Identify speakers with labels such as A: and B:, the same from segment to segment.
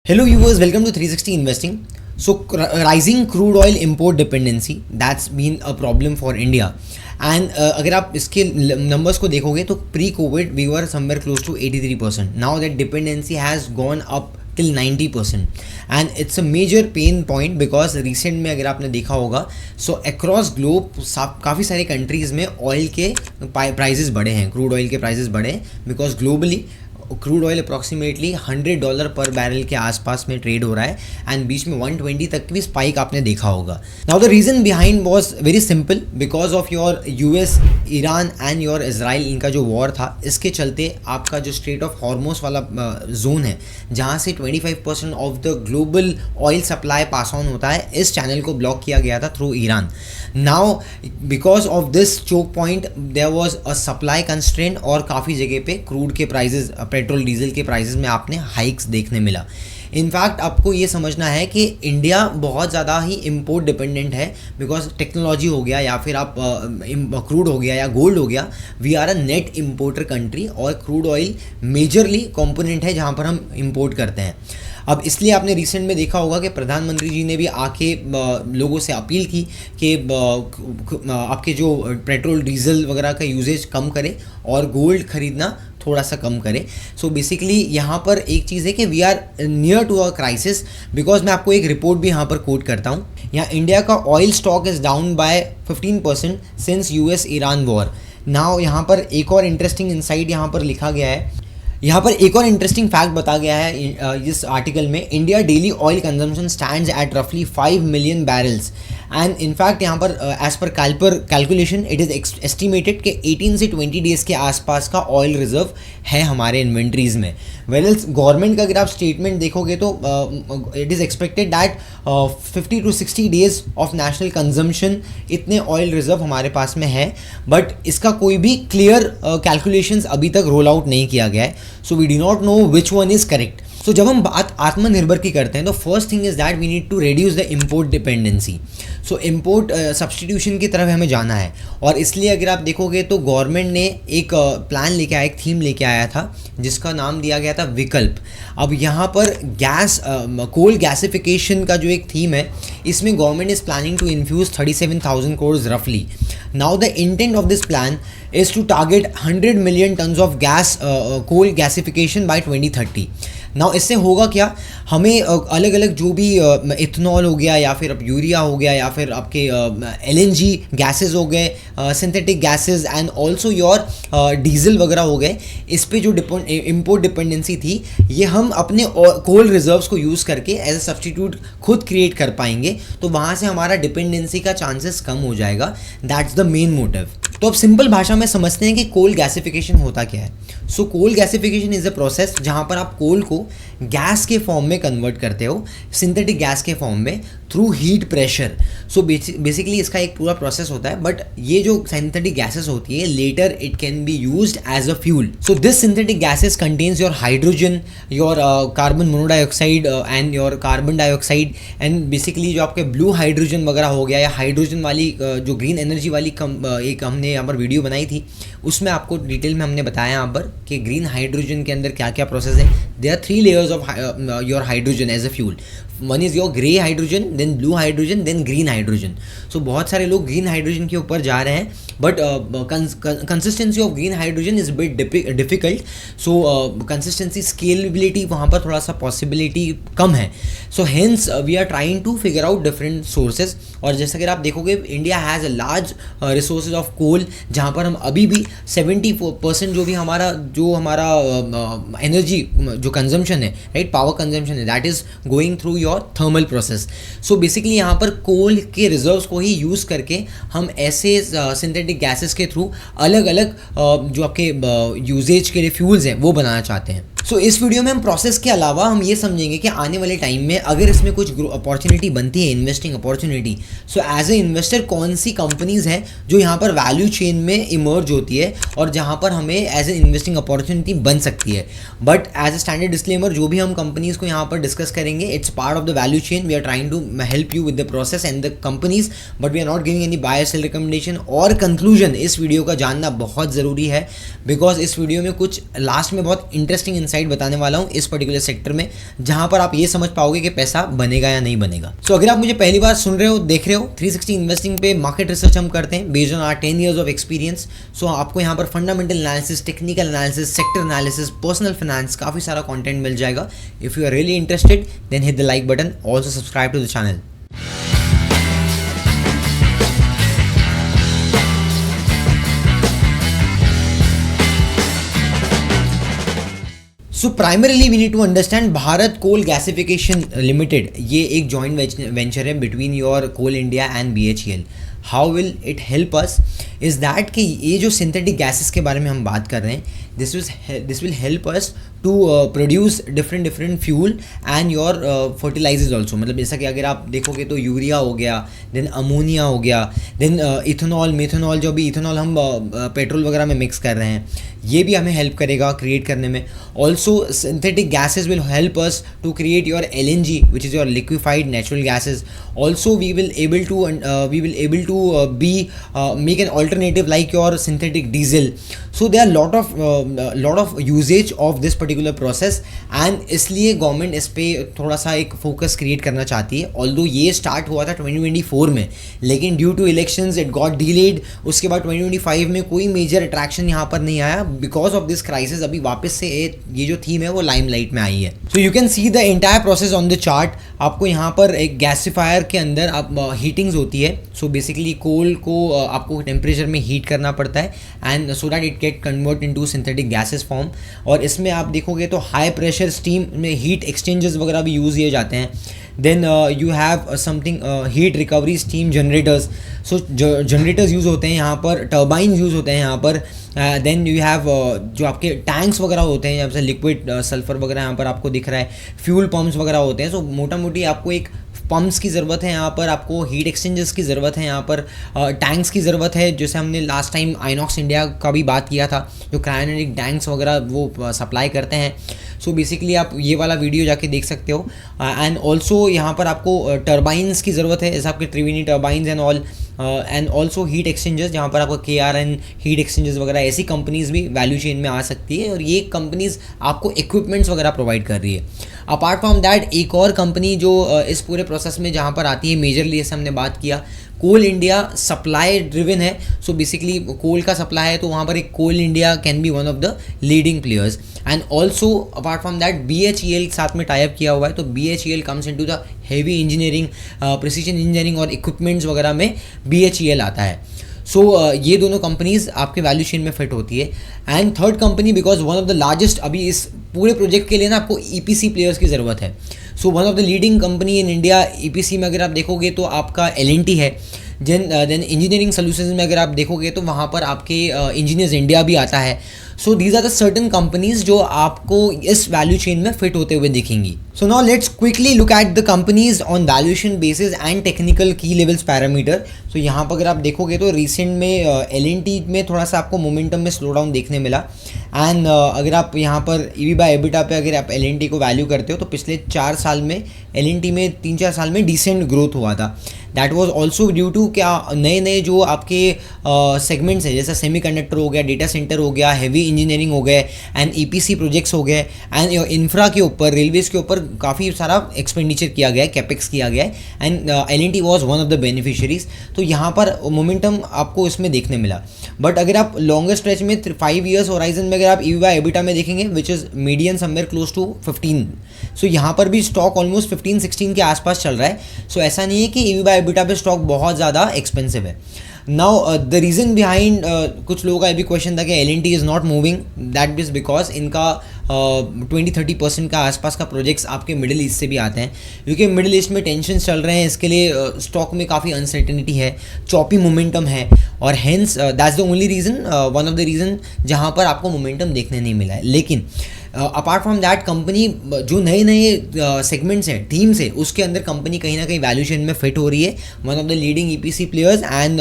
A: Hello viewers, welcome to 360 Investing. So rising crude oil import dependency, that's been a problem for India. And अगर आप इसके numbers को देखोगे तो pre-COVID we were somewhere close to 83%. Now that dependency has gone up till 90% and it's a major pain point because recent में अगर आपने देखा होगा so across globe काफ़ी सारे countries में oil के prices बढ़े हैं, crude oil के prices बढ़े हैं because globally crude oil approximately $100 पर बैरल के आसपास में ट्रेड हो रहा है एंड बीच में 120 तक की भी स्पाइक आपने देखा होगा. Now the reason behind was very simple because of your US Iran and your Israel, इनका जो वॉर था इसके चलते आपका जो स्ट्रेट ऑफ हॉर्मोस वाला जोन है जहाँ से 25% of the global oil supply pass on होता है, इस चैनल को ब्लॉक किया गया था through Iran. Now because of this choke point there was a supply constraint और काफ़ी जगह पे क्रूड के प्राइजेस, पेट्रोल डीजल के प्राइसेस में आपने हाइक्स देखने मिला. इनफैक्ट आपको ये समझना है कि इंडिया बहुत ज़्यादा ही इम्पोर्ट डिपेंडेंट है बिकॉज टेक्नोलॉजी हो गया या फिर आप क्रूड हो गया या गोल्ड हो गया, we are a net importer country और क्रूड ऑयल मेजरली कंपोनेंट है जहाँ पर हम इम्पोर्ट करते हैं. अब इसलिए आपने रिसेंट में देखा होगा कि प्रधानमंत्री जी ने भी आके लोगों से अपील की कि आपके जो पेट्रोल डीजल वगैरह का यूजेज कम करें और गोल्ड खरीदना थोड़ा सा कम करें. सो बेसिकली यहाँ पर एक चीज़ है कि we are near to a crisis because मैं आपको एक रिपोर्ट भी यहाँ पर कोट करता हूँ. यहाँ इंडिया का oil stock is down by 15% since US Iran war. Now यहाँ पर एक और इंटरेस्टिंग इंसाइट यहाँ पर लिखा गया है, यहाँ पर एक और इंटरेस्टिंग फैक्ट बता गया है इस आर्टिकल में. India daily oil consumption stands eight रफली 5 मिलियन बैरल्स एंड इनफैक्ट यहाँ पर as per calculation it is estimated कि 18 से 20 डेज़ के आसपास का ऑयल रिजर्व है हमारे इन्वेंट्रीज़ में. वेल्स गवर्नमेंट का अगर आप स्टेटमेंट देखोगे तो it is expected that 50 to 60 days of national consumption इतने ऑयल रिजर्व हमारे पास में है, बट इसका कोई भी क्लियर कैलकुलेशंस अभी तक रोल आउट नहीं किया गया है. So we do not know which one is correct. So जब हम बात आत्मनिर्भर की करते हैं तो first thing is that we need to reduce the import dependency. So import substitution की तरफ हमें जाना है और इसलिए अगर आप देखोगे तो गवर्नमेंट ने एक प्लान लेके आया, एक थीम लेके आया था जिसका नाम दिया गया था विकल्प. अब यहाँ पर गैस कोल गैसिफिकेशन का जो एक थीम है इसमें government is planning to infuse 37,000 crores रफली. Now the intent of this plan is to target 100 million tons of gas coal gasification by 2030. Now इससे होगा क्या, हमें अलग अलग जो भी इथेनॉल हो गया या फिर अब यूरिया हो गया या फिर आपके LNG गैसेस हो गए, synthetic gases and also your diesel वगैरह हो गए, इस पे जो इम्पोर्ट डिपेंडेंसी थी ये हम अपने कोल रिजर्व्स को यूज़ करके एज अ सब्सटीट्यूट खुद क्रिएट कर पाएंगे. तो वहाँ से हमारा डिपेंडेंसी का चांसेस कम हो जाएगा. That's the main motive. तो अब सिंपल भाषा में समझते हैं कि कोल गैसिफिकेशन होता क्या है. So coal gasification is a process जहाँ पर आप कोल को गैस के फॉर्म में कन्वर्ट करते हो, सिंथेटिक गैस के फॉर्म में through heat pressure. So basically इसका एक पूरा प्रोसेस होता है, बट ये जो सिंथेटिक गैसेस होती है later it can be used as a fuel. So this synthetic gases contains your hydrogen, your carbon monodioxide and your carbon dioxide and basically जो आपके ब्लू हाइड्रोजन वगैरह हो गया या हाइड्रोजन वाली जो ग्रीन एनर्जी वाली एक हमने यहाँ पर वीडियो बनाई थी उसमें आपको डिटेल में हमने बताया यहाँ पर कि ग्रीन हाइड्रोजन के अंदर क्या क्या प्रोसेस है. There are 3 layers of your hydrogen as a fuel. One is your grey hydrogen, then blue hydrogen, then green hydrogen. So बहुत सारे लोग ग्रीन हाइड्रोजन के ऊपर जा रहे हैं but consistency of green hydrogen is bit difficult. So consistency scalability वहाँ पर थोड़ा सा पॉसिबिलिटी कम है. So hence we are trying to figure out different sources. और जैसे अगर आप देखोगे India has a large resources of coal जहाँ पर हम अभी भी 74% जो हमारा एनर्जी जो कंजम्पशन है, राइट, पावर कंजम्पशन है, that is going through your thermal process. So basically यहाँ पर कोल के रिजर्व्स को ही यूज़ करके हम ऐसे सिंथेटिक गैसेस के थ्रू अलग अलग जो आपके यूजेज के लिए फ्यूल्स हैं वो बनाना चाहते हैं. सो इस वीडियो में हम प्रोसेस के अलावा हम ये समझेंगे कि आने वाले टाइम में अगर इसमें कुछ अपॉर्चुनिटी बनती है, investing opportunity, so as a investor कौन सी कंपनीज़ हैं जो यहाँ पर वैल्यू चेन में इमर्ज होती है और जहाँ पर हमें एज ए इन्वेस्टिंग अपॉर्चुनिटी बन सकती है. But as a standard disclaimer जो भी हम कंपनीज़ को यहाँ पर डिस्कस करेंगे it's part of the value chain. We are trying to help you with the process and the companies, but we are not giving any buy sell recommendation. और conclusion इस video का जानना बहुत ज़रूरी है बिकॉज इस video में कुछ लास्ट में बहुत इंटरेस्टिंग इनसाइट बताने वाला हूँ इस पर्टिकुलर सेक्टर में, जहाँ पर आप ये समझ पाओगे कि पैसा बनेगा या नहीं बनेगा। सो अगर आप मुझे पहली बार सुन रहे हो, देख रहे हो, 360 इन्वेस्टिंग पे मार्केट रिसर्च हम करते हैं based on our 10 years of experience. So आपको यहाँ पर fundamental analysis, technical analysis, sector analysis, personal finance, काफ़ी सारा कंटेंट मिल जाएगा। If you are really interested then hit the like button, also subscribe to the channel. So primarily we need to understand Bharat coal gasification limited, ये एक joint venture है between your coal India and BHEL। How will it help us is that कि ये जो synthetic gases के बारे में हम बात कर रहे हैं, this will help us to produce different fuel and your fertilisers also. मतलब जैसा कि अगर आप देखोगे तो यूरिया हो गया, देन अमोनिया हो गया, देन इथेनॉल, मिथेनॉल, जो भी इथेनॉल हम पेट्रोल वगैरह में मिक्स कर रहे हैं, ये भी हमें हेल्प करेगा क्रिएट करने में। Also synthetic gases will help us to create your LNG which is your liquefied natural gases. Also we will able to be make an alternative like your synthetic diesel. So they are lot of usages of this particular process and इसलिए government इस पर थोड़ा सा एक focus create करना चाहती है। Although ये स्टार्ट हुआ था 2024 में, लेकिन due to elections it got delayed. उसके बाद 2025 में कोई मेजर अट्रैक्शन यहाँ पर नहीं आया बिकॉज ऑफ दिस क्राइसिस। अभी वापस से ये जो थीम है वो लाइमलाइट में आई है। So you can see the entire process on the chart. आपको यहाँ पर एक गैसिफायर के अंदर आप हीटिंग्स होती है। सो बेसिकली कोल को आपको टेम्परेचर में हीट करना पड़ता है and so that it get convert into synthetic gases form. और इसमें आप देखोगे तो हाई प्रेशर स्टीम में हीट एक्सचेंजर्स वगैरह भी यूज़ किए जाते हैं। Then you have something heat recovery steam generators. So generators use होते हैं यहाँ पर, टर्बाइन्स यूज़ होते हैं यहाँ पर। देन यू हैव जो आपके टैंक्स वगैरह होते हैं, यहाँ पर लिक्विड सल्फर वगैरह यहाँ पर आपको दिख रहा है, फ्यूल पम्प्स वगैरह होते हैं। सो मोटा मोटी आपको एक पम्प्स की ज़रूरत है यहाँ पर, आपको हीट एक्सचेंजर्स की ज़रूरत है यहाँ पर, टैंक्स की ज़रूरत है। जैसे हमने लास्ट टाइम आइनॉक्स इंडिया का भी बात किया था, जो क्रायोजेनिक टैंक्स वगैरह वो सप्लाई करते हैं। सो बेसिकली आप ये वाला वीडियो जाके देख सकते हो। एंड ऑल्सो यहाँ पर आपको टर्बाइन्स की ज़रूरत है, जैसे आपके Triveni turbines and all, and also heat exchangers, जहाँ पर आपको KRN हीट एक्सचेंजर्स वगैरह, ऐसी कंपनीज़ भी वैल्यू चेन में आ सकती है और ये कंपनीज़ आपको इक्विपमेंट्स वगैरह प्रोवाइड कर रही है। अपार्ट फ्रॉम दैट एक और कंपनी जो इस पूरे प्रोसेस में जहाँ पर आती है मेजरली, जैसे हमने बात किया, कोल इंडिया सप्लाई ड्रिवन है। सो बेसिकली कोल का सप्लाई है तो वहाँ पर एक coal India can be one of the leading players. And also apart from that BHEL साथ में टाइप किया हुआ है, तो BHEL comes into the heavy engineering, precision engineering और इक्विपमेंट्स वगैरह में BHEL आता है। सो ये दोनों कंपनीज आपके वैल्यू चेन में फिट होती है। And third company, because one of the largest, अभी इस पूरे प्रोजेक्ट के लिए ना आपको EPC प्लेयर्स की ज़रूरत है। So one of the leading company in India EPC में अगर आप देखोगे तो आपका L&T है। देन इंजीनियरिंग सोल्यूशंस में अगर आप देखोगे तो वहाँ पर आपके इंजीनियर्स इंडिया भी आता है। So these are the certain companies जो आपको इस वैल्यू चेन में फिट होते हुए दिखेंगी। So now let's quickly look at the companies on valuation basis and technical की लेवल्स पैरामीटर। सो यहाँ पर अगर आप देखोगे तो रिसेंट में L&T में थोड़ा सा आपको मोमेंटम में स्लो डाउन देखने मिला। एंड अगर आप यहाँ पर EV/EBITDA पे अगर आप L&T को वैल्यू करते हो तो पिछले 4 साल में L&T में 3-4 साल में डिसेंट ग्रोथ हुआ था। That was also due to क्या नए जो आपके सेगमेंट्स हैं, जैसा सेमीकंडक्टर हो गया, डेटा सेंटर हो गया, हेवी इंजीनियरिंग हो गए एंड EPC प्रोजेक्ट्स हो गए एंड इंफ्रा के ऊपर, रेलवेज़ के ऊपर काफ़ी सारा एक्सपेंडिचर किया गया है, कैपेक्स किया गया है and L&T was one of the beneficiaries. तो यहाँ पर मोमेंटम आपको इसमें देखने मिला। बट अगर आप लॉन्गर स्ट्रेच में 5 years होराइजन में अगर आप EV/EBITDA में देखेंगे which is median somewhere close to 15, so यहाँ पर भी स्टॉक ऑलमोस्ट 15-16 के आसपास चल रहा है। सो ऐसा नहीं है कि EV/EBITDA पे स्टॉक बहुत ज़्यादा एक्सपेंसिव है। नाउ द रीज़न बिहाइंड, कुछ लोगों का ये भी क्वेश्चन था कि L&T is not moving, that is because इनका 20-30% का आसपास का प्रोजेक्ट्स आपके मिडिल ईस्ट से भी आते हैं, क्योंकि मिडिल ईस्ट में टेंशन चल रहे हैं। इसके लिए स्टॉक में काफ़ी अनसर्टेनिटी है, चॉपी मोमेंटम है और hence that's the only reason, one of the reason जहाँ पर आपको मोमेंटम देखने नहीं मिला है। लेकिन अपार्ट फ्रॉम दैट कंपनी जो नए सेगमेंट्स हैं, थीम्स है, उसके अंदर कंपनी कहीं ना कहीं वैल्यूएशन में फिट हो रही है, one of the leading EPC players and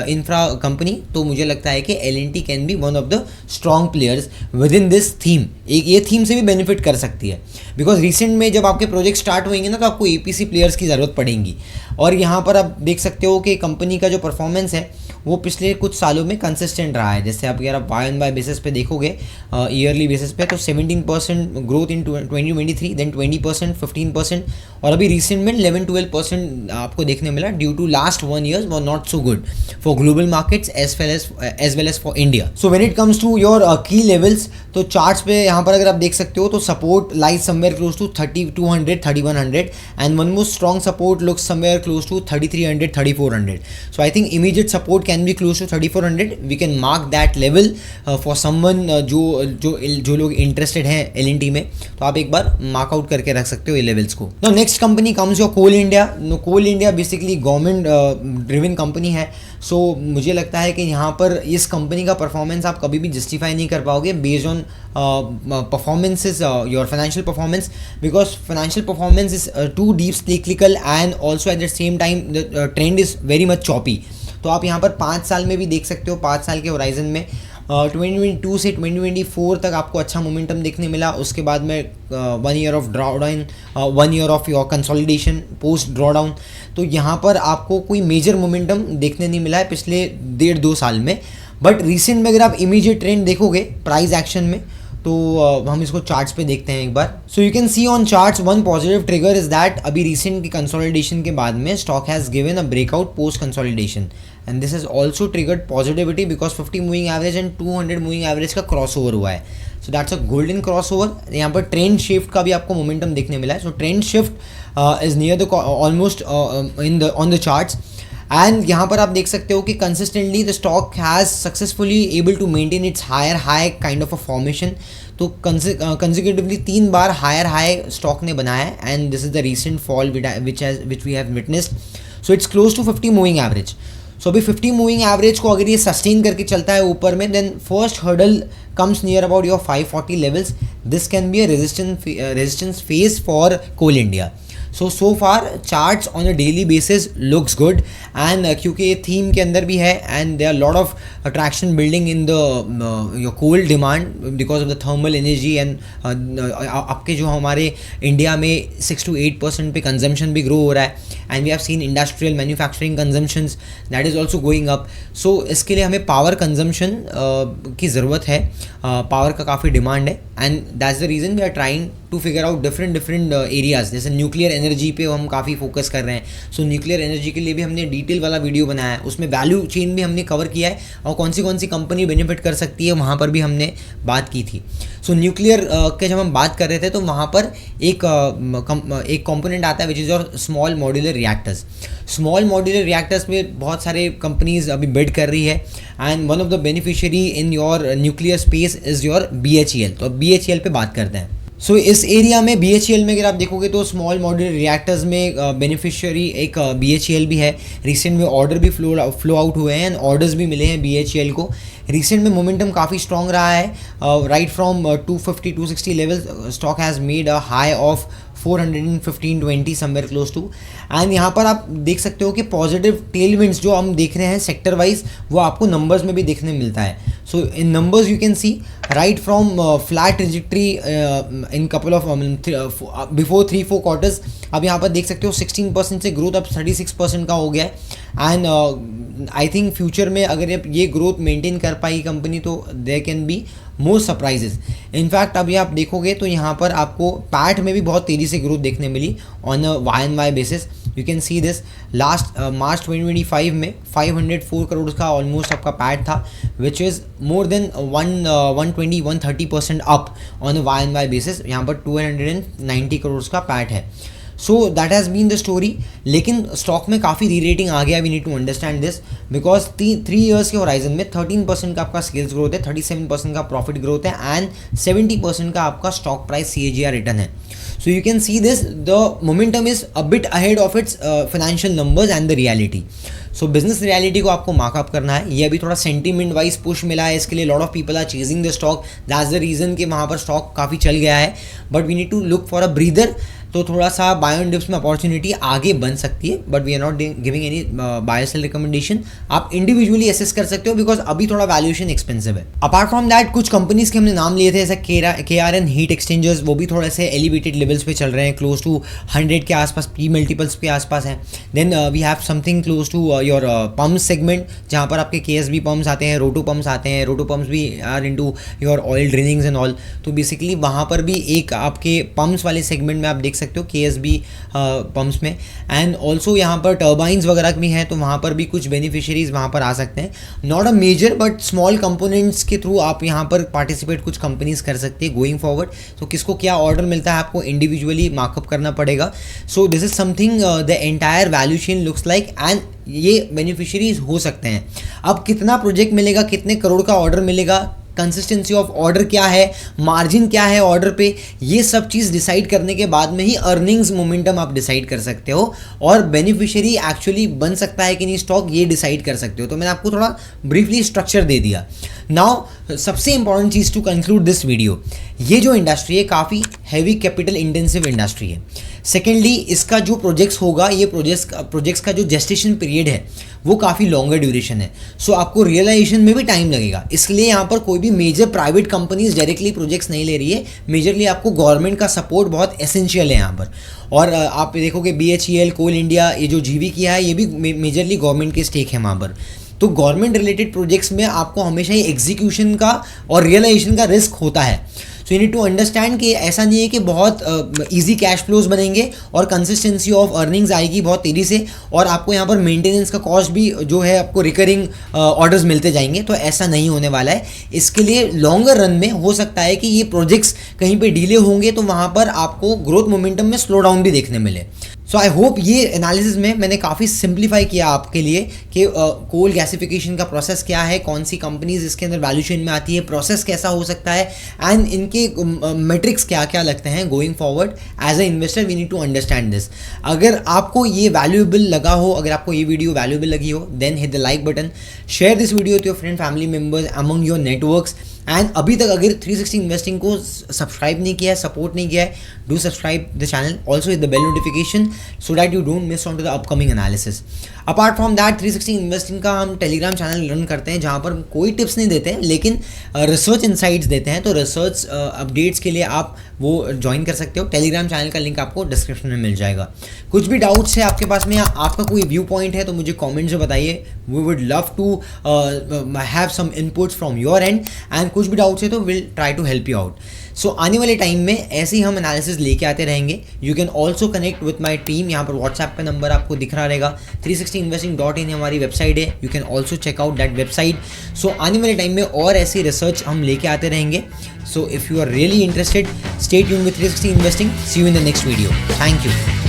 A: infra company. तो मुझे लगता है कि L&T can be one of the strong players with in this theme. एक ये थीम से भी बेनिफिट कर सकती है, बिकॉज रिसेंट में जब आपके प्रोजेक्ट स्टार्ट होंगे ना तो आपको EPC प्लेयर्स की ज़रूरत पड़ेगी। और यहाँ पर आप देख सकते हो कि कंपनी का जो परफॉर्मेंस है वो पिछले कुछ सालों में कंसिस्टेंट रहा है। जैसे आप अगर आप वाई एंड वाई बेसिस पे देखोगे, ईयरली बेसिस पे, तो 17% ग्रोथ इन 2023, देन 20%, 15%, और अभी रिसेंट में 11-12% आपको देखने मिला due to last 1 year were not so good for global markets as well as for India. So when it comes to your key levels, तो चार्ट्स पे यहाँ पर अगर आप देख सकते हो तो support lies somewhere close to 3200, 3100, and one more strong support looks somewhere close to 3300, 3400. So I think immediate support can be close to 3400. We can mark that level for someone जो लोग इंटरेस्टेड हैं LNT में, तो आप एक बार mark out करके रख सकते हो ये लेवल्स को। तो next company comes your coal India. Coal India basically government driven company है। सो मुझे लगता है कि यहाँ पर इस कंपनी का परफॉर्मेंस आप कभी भी जस्टिफाई नहीं कर पाओगे based on performances, your financial performance, because financial performance is too deep cyclical and also at the same time the trend is very much choppy. तो आप यहाँ पर 5 साल में भी देख सकते हो, 5 साल के होराइजन में 2022 से 2024 तक आपको अच्छा मोमेंटम देखने मिला। उसके बाद में 1 year of drawdown, 1 year of your consolidation post drawdown. तो यहाँ पर आपको कोई मेजर मोमेंटम देखने नहीं मिला है पिछले 1.5-2 साल में। बट रिसेंट में अगर आप इमीडिएट ट्रेंड देखोगे प्राइस एक्शन में, तो हम इसको चार्ट्स पे देखते हैं एक बार। So you can see on charts one positive trigger is that अभी रिसेंट की कंसोलिडेशन के बाद में stock has given a breakout post consolidation, and this is also triggered positivity because 50 moving average and 200 moving average का cross over हुआ है। So that's a golden cross over. यहाँ पर ट्रेंड शिफ्ट का भी आपको मोमेंटम देखने मिला है। So trend shift is near the almost on the charts, and यहाँ पर आप देख सकते हो कि consistently the stock has successfully able to maintain its higher high kind of a formation. तो कंसेक्यूटिवली 3 बार हायर हाई स्टॉक ने बनाया है, and this is the recent fall which we have witnessed. So it's close to 50 moving average. So अभी 50 moving average को अगर ये sustain करके चलता है ऊपर में, then first hurdle comes near about your 540 levels. This can be a resistance phase for Coal India. So far charts on a daily basis looks good, and क्योंकि ये theme के अंदर भी है, and there are lot of attraction building in the your coal demand because of the thermal energy, and आपके जो हमारे India में 6 to 8% पे consumption भी grow हो रहा है, and we have seen industrial manufacturing consumptions that is also going up. So इसके लिए हमें power consumption की ज़रूरत है, पावर का काफ़ी डिमांड है, and that's the reason we are trying to figure out different areas. जैसे न्यूक्लियर एनर्जी पे हम काफ़ी फोकस कर रहे हैं। सो न्यूक्लियर एनर्जी के लिए भी हमने डिटेल वाला वीडियो बनाया है, उसमें वैल्यू चेन भी हमने कवर किया है, और कौन सी कंपनी बेनिफिट कर सकती है वहाँ पर भी हमने बात की थी। सो न्यूक्लियर के जब हम बात कर रहे थे तो वहाँ पर एक कंपोनेंट आता है विच is your small modular reactors. Small modular reactors में बहुत सारे कंपनीज अभी बिड कर रही है, and one of the beneficiary in your nuclear space is your BHEL। तो अब BHEL पे बात करते हैं। सो इस एरिया में BHEL में अगर आप देखोगे तो स्मॉल मॉड्यूलर रिएक्टर्स में बेनिफिशियरी एक BHEL भी है। रिसेंट में ऑर्डर भी फ्लो आउट हुए हैं, एंड ऑर्डर्स भी मिले हैं BHEL को। रिसेंट में मोमेंटम काफ़ी स्ट्रॉन्ग रहा है, right from 250-260 level stock has made a high of 415-20 somewhere close to, and यहाँ पर आप देख सकते हो कि पॉजिटिव टेलविंड्स जो हम देख रहे हैं सेक्टर वाइज वो आपको नंबर्स में भी देखने मिलता है। So in numbers you can see right from flat trajectory in couple of before 3-4 quarters, अब यहाँ पर देख सकते हो 16% से ग्रोथ अब 36% का हो गया है, एंड आई थिंक फ्यूचर में अगर ये ग्रोथ मेंटेन कर पाई कंपनी तो there can be more surprises. In fact अभी आप देखोगे तो यहाँ पर आपको पैट में भी बहुत तेज़ी से ग्रोथ देखने मिली on a YoY basis. You can see this last March 2025 में 504 करोड़ का ऑलमोस्ट आपका पैट था, which is more than 120-130% up on a YoY basis. यहाँ पर 290 करोड़ का पैट है। So that has been the story, लेकिन स्टॉक में काफ़ी री रेटिंग आ गया। We need to understand this because 3 years के होराइजन में 13% का आपका सेल्स ग्रोथ है, 37% का प्रॉफिट ग्रोथ है, एंड 70% का आपका स्टॉक प्राइस CAGR रिटर्न है। So you can see this, the momentum is a bit ahead of its financial numbers and the reality. So business reality को आपको मार्कअप करना है। ये अभी थोड़ा सेंटीमेंट वाइज पुश मिला है, इसके लिए lot of people are chasing the stock, that's the reason कि वहाँ पर स्टॉक काफ़ी चल गया है, but we need to look for a breather. तो थोड़ा सा बाय ऑन डिप्स में अपॉर्चुनिटी आगे बन सकती है, but we are not giving any buy sell recommendation. आप इंडिविजुअली एसेस कर सकते हो बिकॉज अभी थोड़ा वैल्यूएशन एक्सपेंसिव है। अपार्ट फ्रॉम दैट कुछ कंपनीज के हमने नाम लिए थे, जैसे KRN हीट एक्सचेंजर्स, वो भी थोड़े से एलिवेटेड लेवल्स पे चल रहे हैं, क्लोज टू 100 के आसपास, P मल्टीपल्स के आसपास हैं। Then we have something close to your pump segment, जहाँ पर आपके KSB पम्प्स आते हैं, रोटो पम्प्स आते हैं, रोटो पम्प्स भी are into your oil drillings and all. तो बेसिकली वहाँ पर भी एक आपके पम्प्स वाले सेगमेंट में आप देख सकते हो KSB पम्प्स में। एंड ऑल्सो यहाँ पर टर्बाइंस वगैरह भी हैं, तो वहाँ पर भी कुछ बेनिफिशियरीज वहाँ पर आ सकते हैं। Not a major but small components के थ्रू आप यहाँ पर पार्टिसिपेट कुछ कंपनीज कर सकते हैं गोइंग फॉरवर्ड। तो किसको क्या ऑर्डर मिलता है आपको इंडिविजुअली मार्कअप करना पड़ेगा। So this is something the entire value chain looks like, and ये बेनिफिशियरीज हो सकते हैं। अब कितना प्रोजेक्ट मिलेगा, कितने करोड़ का ऑर्डर मिलेगा, कंसिस्टेंसी ऑफ ऑर्डर क्या है, मार्जिन क्या है ऑर्डर पे, ये सब चीज़ डिसाइड करने के बाद में ही अर्निंग्स मोमेंटम आप डिसाइड कर सकते हो, और बेनिफिशियरी एक्चुअली बन सकता है कि नहीं स्टॉक, ये डिसाइड कर सकते हो। तो मैंने आपको थोड़ा ब्रीफली स्ट्रक्चर दे दिया। नाउ सबसे इंपॉर्टेंट चीज़ टू कंक्लूड दिस वीडियो, ये जो इंडस्ट्री है काफ़ी हैवी कैपिटल इंटेंसिव इंडस्ट्री है। सेकेंडली, इसका जो प्रोजेक्ट्स होगा, ये प्रोजेक्ट्स का जो जेस्टेशन पीरियड है वो काफ़ी लॉन्गर ड्यूरेशन है। सो आपको रियलाइजेशन में भी टाइम लगेगा। इसलिए यहाँ पर कोई भी major private companies directly projects नहीं ले रही है। मेजरली आपको गवर्नमेंट का सपोर्ट बहुत एसेंशियल है यहाँ पर। और आप देखोगे BHEL, कोल इंडिया, ये जो GV किया है, ये भी मेजरली गवर्नमेंट के स्टेक है वहाँ पर। तो गवर्नमेंट रिलेटेड प्रोजेक्ट्स में आपको हमेशा ही एग्जीक्यूशन का और रियलाइजेशन का रिस्क होता है। So you need to understand कि ऐसा नहीं है कि बहुत ईजी कैश फ्लोज बनेंगे और कंसिस्टेंसी ऑफ अर्निंग्स आएगी बहुत तेज़ी से, और आपको यहाँ पर मेंटेनेंस का कॉस्ट भी जो है आपको रिकरिंग ऑर्डर्स मिलते जाएंगे। तो ऐसा नहीं होने वाला है। इसके लिए लॉन्गर रन में हो सकता है कि ये प्रोजेक्ट्स कहीं पे डिले होंगे, तो वहाँ पर आपको ग्रोथ मोमेंटम में स्लो डाउन भी देखने मिले। सो आई होप ये एनालिसिस में मैंने काफ़ी सिंप्लीफाई किया आपके लिए कि कोल गैसिफिकेशन का प्रोसेस क्या है, कौन सी कंपनीज इसके अंदर वैल्यू चेन में आती है, प्रोसेस कैसा हो सकता है, एंड इनके मेट्रिक्स क्या क्या लगते हैं going forward. As a investor we need to understand this. अगर आपको ये वैल्यूएबल लगा हो, अगर आपको ये वीडियो वैल्यूएबल लगी हो, then hit the like button, share this video with your friend family members among your networks. And अभी तक अगर 360 इन्वेस्टिंग को सब्सक्राइब नहीं किया है, सपोर्ट नहीं किया है, do subscribe the channel, also hit the bell notification so that you don't miss on to the upcoming analysis. Apart from that 360 investing का हम टेलीग्राम चैनल रन करते हैं, जहाँ पर कोई टिप्स नहीं देते हैं लेकिन रिसर्च इनसाइट्स देते हैं। तो रिसर्च अपडेट्स के लिए आप वो ज्वाइन कर सकते हो। टेलीग्राम चैनल का लिंक आपको डिस्क्रिप्शन में मिल जाएगा। कुछ भी डाउट्स है आपके पास में या आपका कोई व्यू पॉइंट है तो मुझे कमेंट्स में बताइए। We would love to have some inputs from your end, and कुछ भी डाउट्स है तो will try to help you out. So आने वाले टाइम में ऐसे ही हम एनालिसिस लेके आते रहेंगे। You can also connect with my team. यहाँ पर व्हाट्सएप का नंबर आपको दिख रहा रहेगा। 360investing.in हमारी वेबसाइट है। You can also check out that website. So आने वाले टाइम में और ऐसी रिसर्च हम लेके आते रहेंगे। So if you are really interested, stay tuned with 360 Investing. See you in the next video. Thank you.